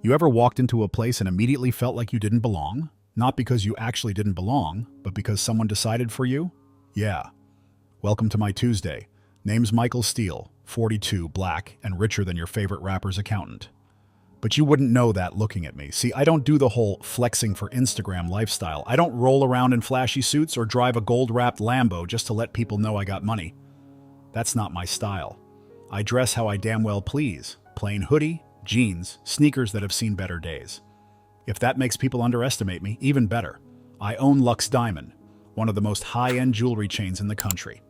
You ever walked into a place and immediately felt like you didn't belong? Not because you actually didn't belong, but because someone decided for you? Yeah. Welcome to my Tuesday. Name's Michael Steele, 42, black, and richer than your favorite rapper's accountant. But you wouldn't know that looking at me. See, I don't do the whole flexing for Instagram lifestyle. I don't roll around in flashy suits or drive a gold-wrapped Lambo just to let people know I got money. That's not my style. I dress how I damn well please. Plain hoodie, jeans, sneakers that have seen better days. If that makes people underestimate me, even better. I own Lux Diamond, one of the most high-end jewelry chains in the country.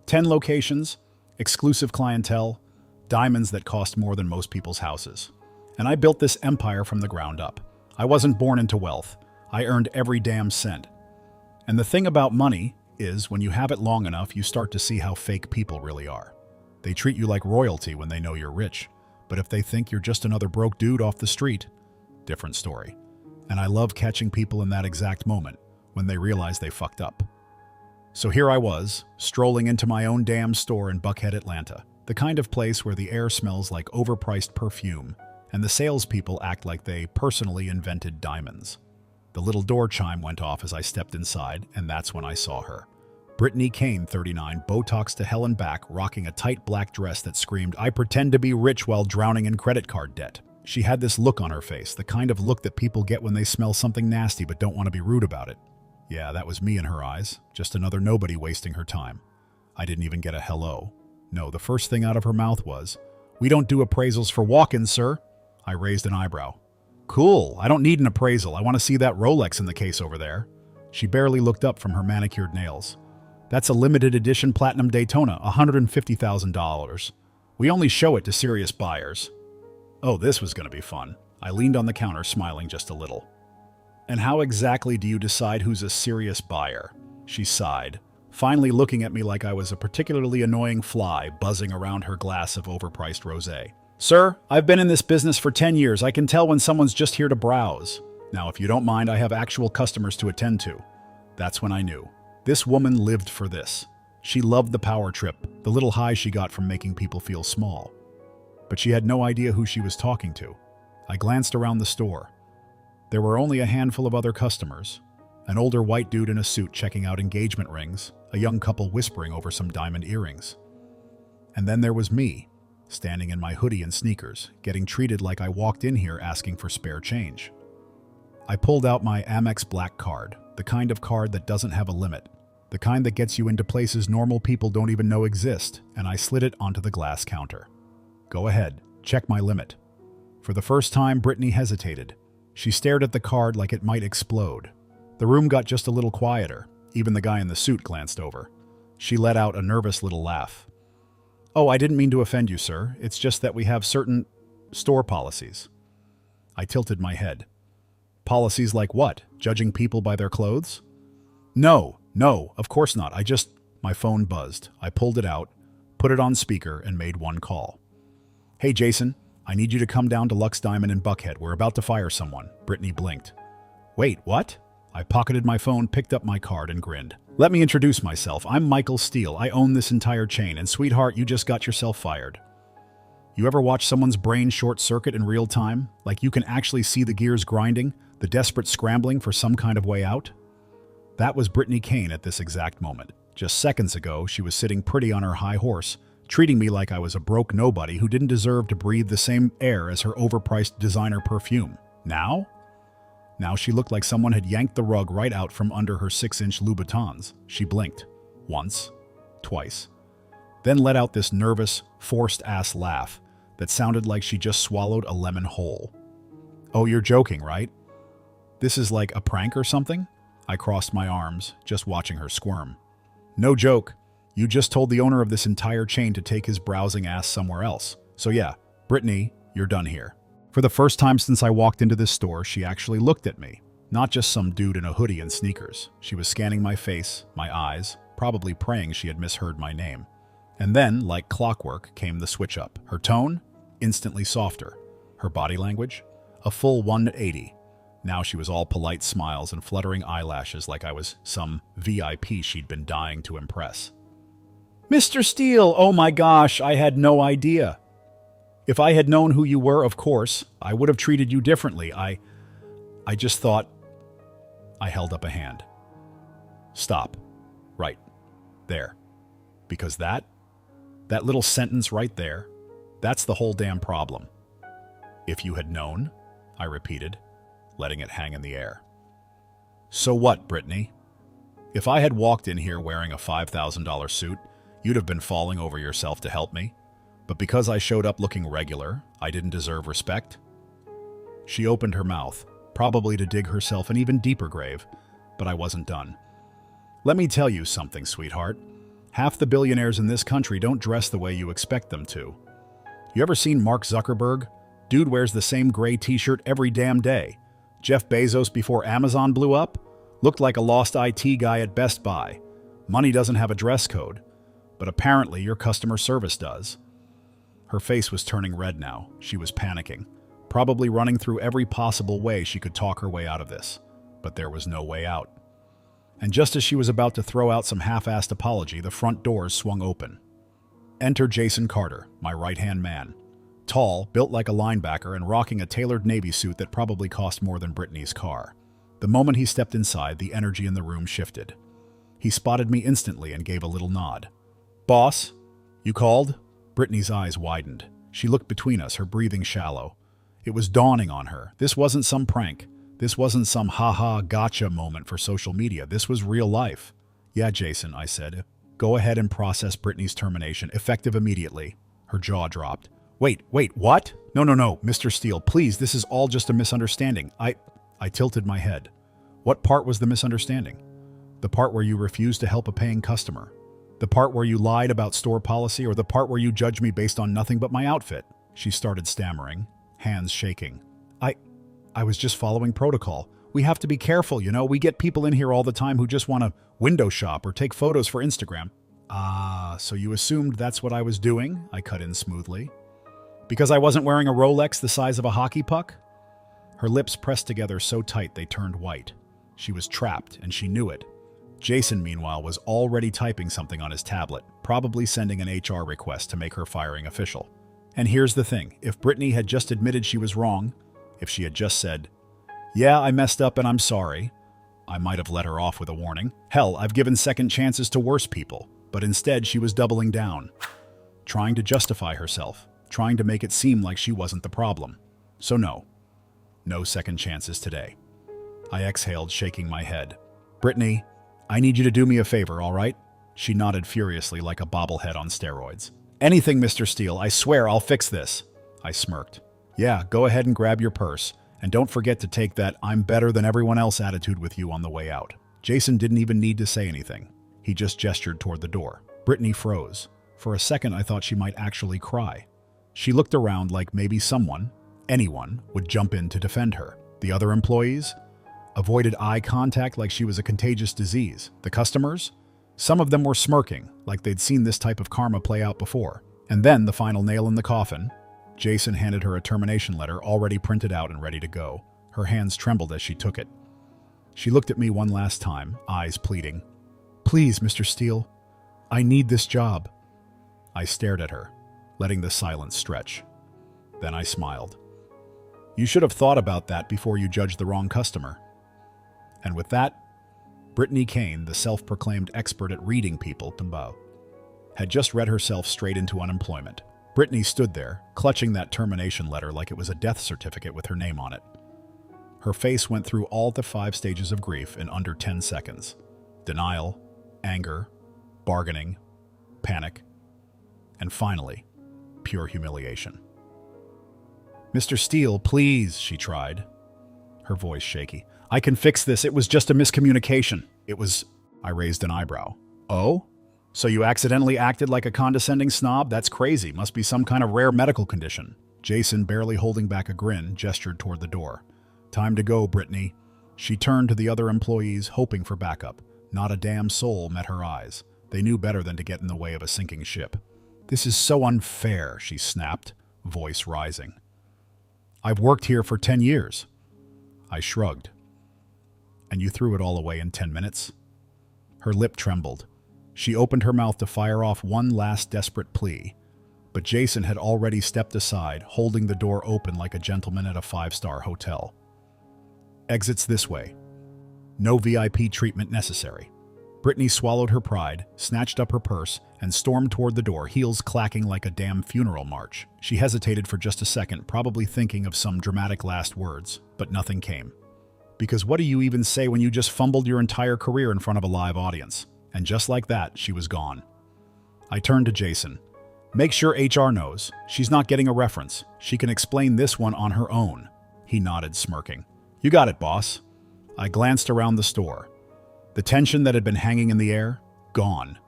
10 locations, exclusive clientele, diamonds that cost more than most people's houses. And I built this empire from the ground up. I wasn't born into wealth. I earned every damn cent. And the thing about money is, when you have it long enough, you start to see how fake people really are. They treat you like royalty when they know you're rich. But if they think you're just another broke dude off the street, different story. And I love catching people in that exact moment, when they realize they fucked up. So here I was, strolling into my own damn store in Buckhead, Atlanta, the kind of place where the air smells like overpriced perfume, and the salespeople act like they personally invented diamonds. The little door chime went off as I stepped inside, and that's when I saw her. Brittany Kane, 39, Botox to hell and back, rocking a tight black dress that screamed, "I pretend to be rich while drowning in credit card debt." She had this look on her face, the kind of look that people get when they smell something nasty but don't want to be rude about it. Yeah, that was me in her eyes, just another nobody wasting her time. I didn't even get a hello. No, the first thing out of her mouth was, "We don't do appraisals for walk-ins, sir." I raised an eyebrow. "Cool, I don't need an appraisal. I want to see that Rolex in the case over there." She barely looked up from her manicured nails. "That's a limited edition Platinum Daytona, $150,000. We only show it to serious buyers." Oh, this was going to be fun. I leaned on the counter, smiling just a little. "And how exactly do you decide who's a serious buyer?" She sighed, finally looking at me like I was a particularly annoying fly buzzing around her glass of overpriced rosé. "Sir, I've been in this business for 10 years. I can tell when someone's just here to browse. Now, if you don't mind, I have actual customers to attend to." That's when I knew. This woman lived for this. She loved the power trip, the little high she got from making people feel small. But she had no idea who she was talking to. I glanced around the store. There were only a handful of other customers. An older white dude in a suit checking out engagement rings, a young couple whispering over some diamond earrings. And then there was me, standing in my hoodie and sneakers, getting treated like I walked in here asking for spare change. I pulled out my Amex Black card, the kind of card that doesn't have a limit, the kind that gets you into places normal people don't even know exist, and I slid it onto the glass counter. "Go ahead, check my limit." For the first time, Brittany hesitated. She stared at the card like it might explode. The room got just a little quieter. Even the guy in the suit glanced over. She let out a nervous little laugh. "Oh, I didn't mean to offend you, sir. It's just that we have certain store policies." I tilted my head. "Policies like what? Judging people by their clothes?" No, of course not. My phone buzzed. I pulled it out, put it on speaker, and made one call. "Hey, Jason, I need you to come down to Lux Diamond in Buckhead. We're about to fire someone." Brittany blinked. "Wait, what?" I pocketed my phone, picked up my card, and grinned. "Let me introduce myself. I'm Michael Steele. I own this entire chain, and sweetheart, you just got yourself fired." You ever watch someone's brain short-circuit in real time? Like you can actually see the gears grinding, the desperate scrambling for some kind of way out? That was Brittany Kane at this exact moment. Just seconds ago, she was sitting pretty on her high horse, treating me like I was a broke nobody who didn't deserve to breathe the same air as her overpriced designer perfume. Now she looked like someone had yanked the rug right out from under her 6-inch Louboutins. She blinked. Once. Twice. Then let out this nervous, forced-ass laugh that sounded like she just swallowed a lemon whole. "Oh, you're joking, right? This is like a prank or something?" I crossed my arms, just watching her squirm. "No joke. You just told the owner of this entire chain to take his browsing ass somewhere else. So yeah, Brittany, you're done here." For the first time since I walked into this store, she actually looked at me. Not just some dude in a hoodie and sneakers. She was scanning my face, my eyes, probably praying she had misheard my name. And then, like clockwork, came the switch up. Her tone? Instantly softer. Her body language? A full 180. Now she was all polite smiles and fluttering eyelashes like I was some VIP she'd been dying to impress. "Mr. Steele, oh my gosh, I had no idea." If I had known who you were, of course, I would have treated you differently. I just thought. I held up a hand. Stop. Right. There. Because that little sentence right there, that's the whole damn problem. If you had known, I repeated, letting it hang in the air. So what, Brittany? If I had walked in here wearing a $5,000 suit, you'd have been falling over yourself to help me. But because I showed up looking regular, I didn't deserve respect? She opened her mouth, probably to dig herself an even deeper grave, but I wasn't done. Let me tell you something, sweetheart. Half the billionaires in this country don't dress the way you expect them to. You ever seen Mark Zuckerberg? Dude wears the same gray t-shirt every damn day. Jeff Bezos before Amazon blew up? Looked like a lost IT guy at Best Buy. Money doesn't have a dress code, but apparently your customer service does. Her face was turning red now. She was panicking, probably running through every possible way she could talk her way out of this. But there was no way out. And just as she was about to throw out some half-assed apology, the front doors swung open. Enter Jason Carter, my right-hand man. Tall, built like a linebacker, and rocking a tailored Navy suit that probably cost more than Brittany's car. The moment he stepped inside, the energy in the room shifted. He spotted me instantly and gave a little nod. Boss, you called? Brittany's eyes widened. She looked between us, her breathing shallow. It was dawning on her. This wasn't some prank. This wasn't some ha-ha gotcha moment for social media. This was real life. Yeah, Jason, I said. Go ahead and process Brittany's termination, effective immediately. Her jaw dropped. Wait, what? No, Mr. Steele, please, this is all just a misunderstanding. I tilted my head. What part was the misunderstanding? The part where you refused to help a paying customer? The part where you lied about store policy, or the part where you judged me based on nothing but my outfit? She started stammering, hands shaking. I was just following protocol. We have to be careful, you know? We get people in here all the time who just want to window shop or take photos for Instagram. So you assumed that's what I was doing? I cut in smoothly. Because I wasn't wearing a Rolex the size of a hockey puck? Her lips pressed together so tight they turned white. She was trapped, and she knew it. Jason, meanwhile, was already typing something on his tablet, probably sending an HR request to make her firing official. And here's the thing. If Brittany had just admitted she was wrong, if she had just said, yeah, I messed up and I'm sorry, I might have let her off with a warning. Hell, I've given second chances to worse people. But instead, she was doubling down, trying to justify herself, trying to make it seem like she wasn't the problem. So no second chances today. I exhaled, shaking my head. Brittany, I need you to do me a favor, all right? She nodded furiously like a bobblehead on steroids. Anything, Mr. Steele, I swear I'll fix this. I smirked. Yeah, go ahead and grab your purse, and don't forget to take that I'm better than everyone else attitude with you on the way out. Jason didn't even need to say anything. He just gestured toward the door. Brittany froze. For a second, I thought she might actually cry. She looked around like maybe anyone, would jump in to defend her. The other employees avoided eye contact like she was a contagious disease. The customers? Some of them were smirking, like they'd seen this type of karma play out before. And then, the final nail in the coffin, Jason handed her a termination letter already printed out and ready to go. Her hands trembled as she took it. She looked at me one last time, eyes pleading. Please, Mr. Steele, I need this job. I stared at her, letting the silence stretch. Then I smiled. You should have thought about that before you judged the wrong customer. And with that, Brittany Kane, the self-proclaimed expert at reading people, had just read herself straight into unemployment. Brittany stood there, clutching that termination letter like it was a death certificate with her name on it. Her face went through all the 5 stages of grief in under 10 seconds. Denial, anger, bargaining, panic, and finally, pure humiliation. Mr. Steele, please, she tried, her voice shaky. I can fix this. It was just a miscommunication. I raised an eyebrow. Oh? So you accidentally acted like a condescending snob? That's crazy. Must be some kind of rare medical condition. Jason, barely holding back a grin, gestured toward the door. Time to go, Brittany. She turned to the other employees, hoping for backup. Not a damn soul met her eyes. They knew better than to get in the way of a sinking ship. This is so unfair, she snapped, voice rising. I've worked here for 10 years. I shrugged. And you threw it all away in 10 minutes? Her lip trembled. She opened her mouth to fire off one last desperate plea, But Jason had already stepped aside, holding the door open like a gentleman at a five-star hotel. Exits this way. No VIP treatment necessary. Brittany swallowed her pride, snatched up her purse, and stormed toward the door, heels clacking like a damn funeral march. She hesitated for just a second, probably thinking of some dramatic last words, but nothing came. Because what do you even say when you just fumbled your entire career in front of a live audience? And just like that, she was gone. I turned to Jason. Make sure HR knows. She's not getting a reference. She can explain this one on her own. He nodded, smirking. You got it, boss. I glanced around the store. The tension that had been hanging in the air, gone.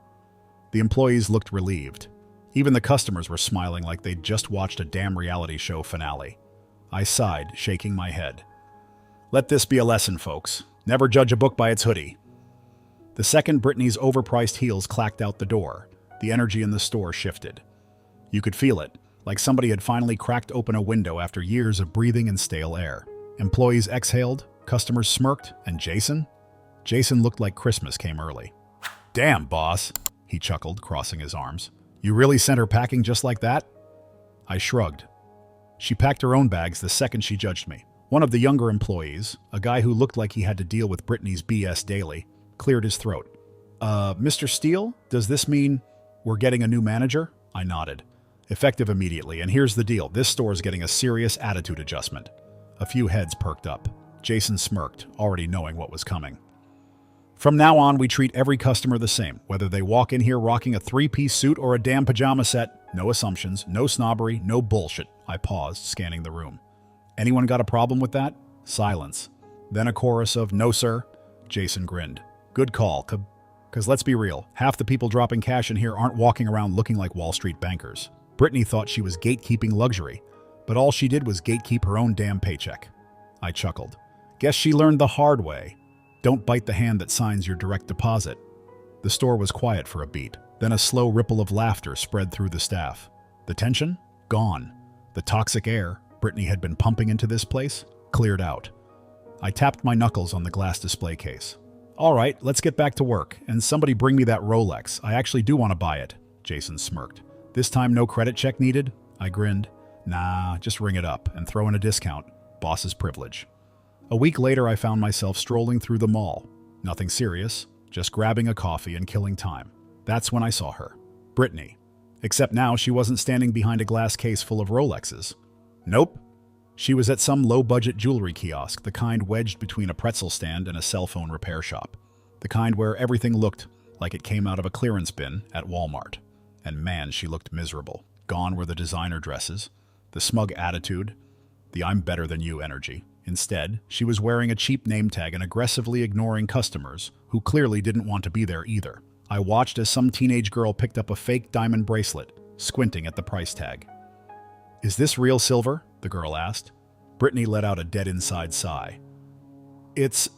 The employees looked relieved. Even the customers were smiling like they'd just watched a damn reality show finale. I sighed, shaking my head. Let this be a lesson, folks. Never judge a book by its hoodie. The second Brittany's overpriced heels clacked out the door, the energy in the store shifted. You could feel it, like somebody had finally cracked open a window after years of breathing in stale air. Employees exhaled, customers smirked, and Jason? Jason looked like Christmas came early. Damn, boss, he chuckled, crossing his arms. You really sent her packing just like that? I shrugged. She packed her own bags the second she judged me. One of the younger employees, a guy who looked like he had to deal with Brittany's BS daily, cleared his throat. Mr. Steele, does this mean we're getting a new manager? I nodded. Effective immediately, and here's the deal. This store is getting a serious attitude adjustment. A few heads perked up. Jason smirked, already knowing what was coming. From now on, we treat every customer the same, whether they walk in here rocking a three-piece suit or a damn pajama set. No assumptions, no snobbery, no bullshit. I paused, scanning the room. Anyone got a problem with that? Silence. Then a chorus of, no sir. Jason grinned. Good call, because let's be real, half the people dropping cash in here aren't walking around looking like Wall Street bankers. Brittany thought she was gatekeeping luxury, but all she did was gatekeep her own damn paycheck. I chuckled. Guess she learned the hard way. Don't bite the hand that signs your direct deposit. The store was quiet for a beat. Then a slow ripple of laughter spread through the staff. The tension? Gone. The toxic air Brittany had been pumping into this place? Cleared out. I tapped my knuckles on the glass display case. All right, let's get back to work, and somebody bring me that Rolex. I actually do want to buy it. Jason smirked. This time no credit check needed? I grinned. Nah, just ring it up and throw in a discount. Boss's privilege. A week later, I found myself strolling through the mall. Nothing serious, just grabbing a coffee and killing time. That's when I saw her. Brittany. Except now she wasn't standing behind a glass case full of Rolexes. Nope. She was at some low-budget jewelry kiosk, the kind wedged between a pretzel stand and a cell phone repair shop. The kind where everything looked like it came out of a clearance bin at Walmart. And man, she looked miserable. Gone were the designer dresses, the smug attitude, the I'm better than you energy. Instead, she was wearing a cheap name tag and aggressively ignoring customers who clearly didn't want to be there either. I watched as some teenage girl picked up a fake diamond bracelet, squinting at the price tag. Is this real silver? The girl asked. Brittany let out a dead inside sigh. It's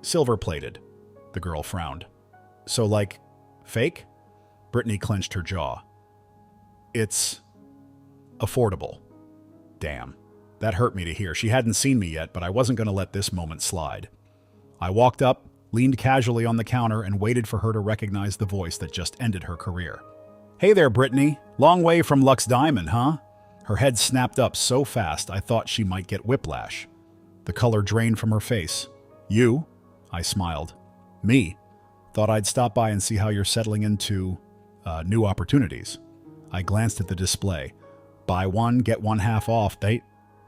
silver-plated, the girl frowned. So like, fake? Brittany clenched her jaw. It's affordable. Damn. That hurt me to hear. She hadn't seen me yet, but I wasn't going to let this moment slide. I walked up, leaned casually on the counter, and waited for her to recognize the voice that just ended her career. Hey there, Brittany. Long way from Lux Diamond, huh? Her head snapped up so fast I thought she might get whiplash. The color drained from her face. You? I smiled. Me? Thought I'd stop by and see how you're settling into, new opportunities. I glanced at the display. Buy one, get one half off.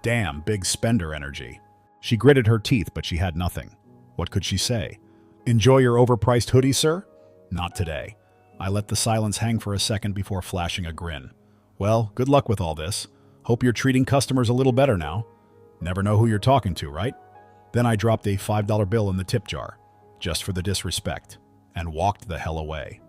Damn, big spender energy. She gritted her teeth, but she had nothing. What could she say? Enjoy your overpriced hoodie, sir? Not today. I let the silence hang for a second before flashing a grin. Well, good luck with all this. Hope you're treating customers a little better now. Never know who you're talking to, right? Then I dropped a $5 bill in the tip jar, just for the disrespect, and walked the hell away.